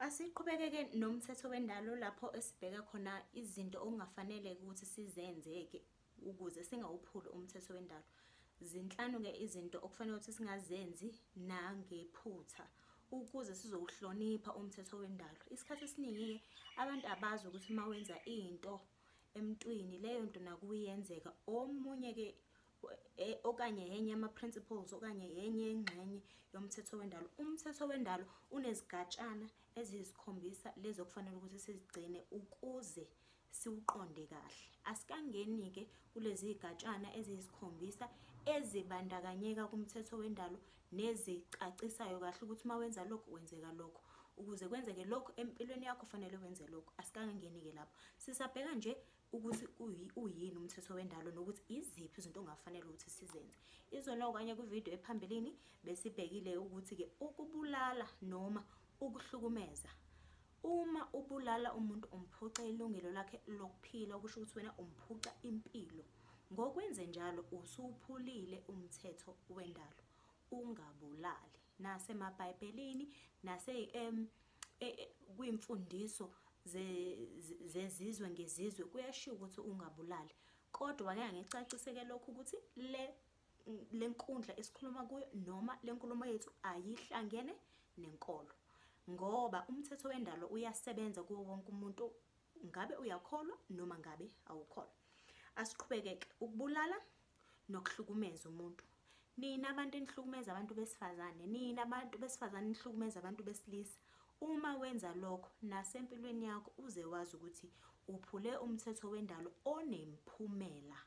Asiqhubekeke nomthetho wendalo lapho esibheka khona izinto okungafanele ukuthi sizenzeke ukuze singawuphuli umthetho wendalo. Zinhlanu-ke izinto okufanele ukuthi singazenzi nangephutha ukuze sizowuhlonipha umthetho wendalo. Isikhathi esiningi-ke abantu abazi ukuthi uma wenza into emntwini leyo nto nakuba iyenzeka. Omunye-ke okanye yenye ama-principles okanye yenye ingxenye yomthetho wendalo. Umthetho wendalo unezigatshana eziyisikhombisa lezo okufanele ukuthi sizigcine ukuze siwuqonde kahle. Asikangeni-ke kulezi gatshana eziyisikhombisa ezibandakanyeka kumthetho wendalo nezicacisayo kahle ukuthi uma wenza lokho wenzeka lokho. Ukuze kwenzeke lokho empilweni yakho kufanele wenze lokho. Asikangeni-ke lapho. Sisabheka nje ukuthi uyini umthetho wendalo nokuthi iziphi izinto ongafanele ukuthi sizenze. Izona okanye kwividiyo ephambilini besibhekile ukuthi-ke ukubulala noma ukuhlukumeza. Uma ubulala umuntu umphuca ilungelo lakhe lokuphila, okusho ukuthi wena umphuca impilo. Ngokwenze njalo usuphulile umthetho wendalo. Ungabulali. NasemaBhayibhelini kwimfundiso zezizwe ngezizwe kuyashiwo ukuthi ungabulali. Kodwa ngeke ngicaciseke lokho ukuthi le nkundla esikhuluma kuyo noma le nkulumo yethu ayihlangene nenkolo. Ngoba umthetho wendalo uyasebenza kuwo wonke umuntu, ngabe uyakholwa noma ngabe awukholwa. Asiqhubekeke. Ukubulala nokuhlukumeza umuntu. Nina abantu enihlukumeza abantu besifazane, nina abantu besifazane nihlukumeza abantu besilisa. Uma wenza lokho nasempilweni yakho uze wazi ukuthi uphule umthetho wendalo onemphumela.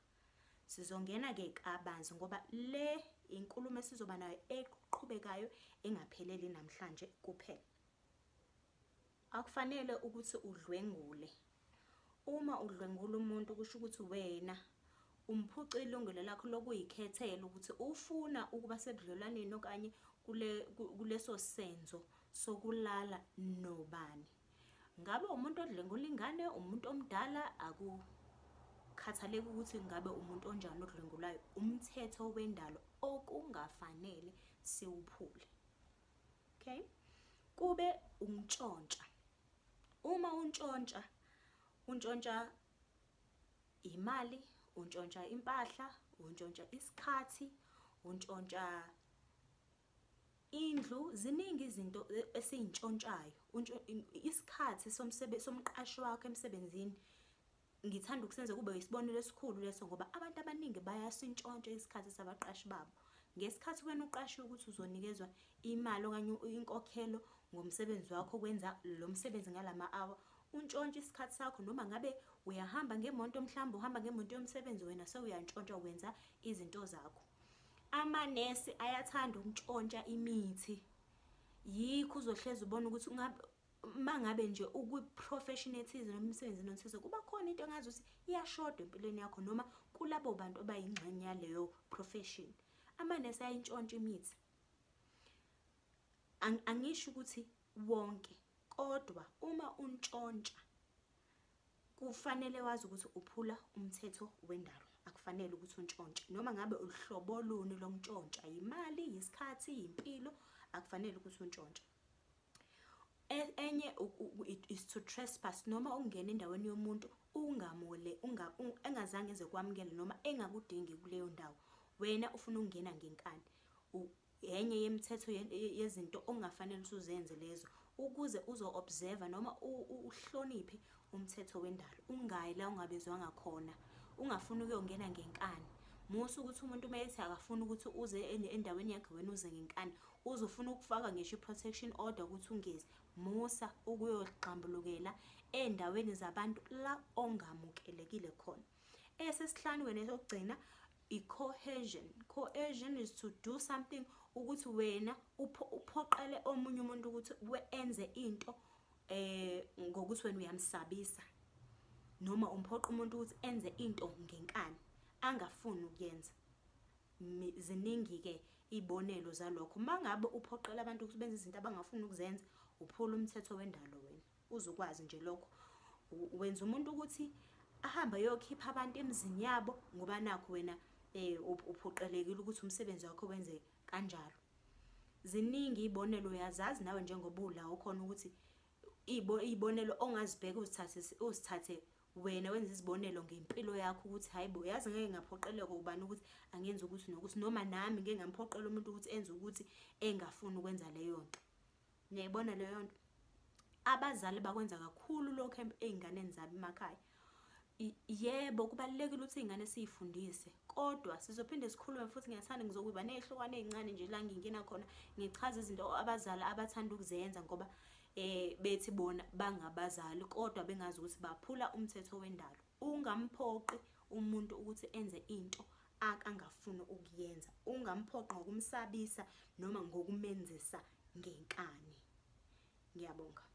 Sizongena-ke kabanzi ngoba le inkulumo esizoba nayo eqhubekayo engapheleli namhlanje kuphela. Akufanele ukuthi udlwengule. Uma udlwengula umuntu kusho ukuthi wena umphuca ilungelo lakho lokuyikhethela ukuthi ufuna ukuba sebudlelwaneni okanye kuleso senzo sokulala nobani. Ngabe umuntu odlwengula ingane, umuntu omdala, akukhathaleki ukuthi ngabe umuntu onjani odlwengulayo. Umthetho wendalo okungafanele siwuphule. Okay? Kube untshontsha. Uma untshontsha imali, untshontsha impahla, untshontsha isikhathi, untshontsha indlu. Ziningi izinto esiyintshontshayo. Isikhathi somqashi wakho emsebenzini ngithanda ukusenza kube isibonelo esikhulu leso ngoba abantu abaningi bayasintshontsha isikhathi sabaqashi babo. Ngesikhathi wena uqashiwe ukuthi uzonikezwa imali okanye inkokhelo ngomsebenzi wakho kwenza lo msebenzi ngalama-hour, untshontsha isikhathi sakho. Noma ngabe uyahamba ngemonto, mhlawumbe uhamba ngemonto yomsebenzi, wena sewuyantshontsha wenza izinto zakho. Amanesi ayathanda ukuntshontsha imithi. Yikho uzohlezi ubona ukuthi mangabe nje ukwi-profession ethize noma emsebenzini othize kuba khona into engazi ukuthi iyashoda empilweni yakho noma kulabo bantu abayingxenye yaleyo profession. Amanesi ayintshontsha imithi. Angisho ukuthi wonke, kodwa uma untshontsha kufanele wazi ukuthi uphula umthetho wendalo. Akufanele ukuthi untshontshe noma ngabe uhlobo luni lokuntshontsha, imali, isikhathi, impilo, akufanele ukuthi untshontshe. Enye is to trespass, noma ungena endaweni yomuntu ungamole engazange eze kwamukela noma engakudingi kuleyo ndawo, wena ufuna ukungena ngenkani. Yenye yemithetho yezinto ongafanele uzenze lezo ukuze uzo-observe noma uhloniphe umthetho wendalo. Ungayi la ungabezwanga khona, ungafuni ukuyongena ngenkani. Musa ukuthi umuntu mayethi akafuna ukuthi uze endaweni yakhe wena uze ngenkani, uzofuna ukufaka ngisho i-protection order ukuthi ungezi. Musa ukuyoqhambulukela endaweni zabantu la ongamukelekile khona. Esesihlanu wena esokugcina i-coercion. Coercion is to do something ukuthi wena uphoqele omunye umuntu ukuthi enze into ngokuthi wena uyamsabisa noma umphoqa umuntu ukuthi enze into ngenkani angafuni ukuyenza. Ziningi-ke ibonelo zalokho. Mangabe uphoqela abantu ukuthi benze izinto abangafuni ukuzenza, uphula umthetho wendalo wena. Uzokwazi nje lokho. Wenza umuntu ukuthi ahamba yokhipha abantu emzini yabo ngoba nakho wena uphoqelekile ukuthi umsebenzi wakho wenze kanjalo. Ziningi ibonelo uyazazi nawe njengoba ula ukhona ukuthi izibonelo ongazibheka uzithathe wena wenza izibonelo ngempilo yakho ukuthi hayibo yazi ngeke ngaphoqeleka ubani ukuthi angenza ukuthi nokuthi, noma nami ngeke ngamphoqela umuntu ukuthi enze ukuthi engafuni ukwenza leyo nto. Niyayibona leyo nto? Abazali bakwenza kakhulu lokho ey'nganeni zabo emakhaya. Yebo kubalulekile ukuthi iy'ngane siy'fundise, kodwa sizophinde sikhulume futhi. Ngiyathanda ngizokuba ney'hlukwane ey'ncane nje la ngingena khona ngichaze izinto abazali abathanda ukuzenza ngoba bethi bona bangabazali kodwa bengazi ukuthi baphula umthetho wendalo. Ungamphoqi umuntu ukuthi enze into akangafuni ukuyenza. Ungamphoqi ngokumsabisa noma ngokumenzisa ngenkani. Ngiyabonga.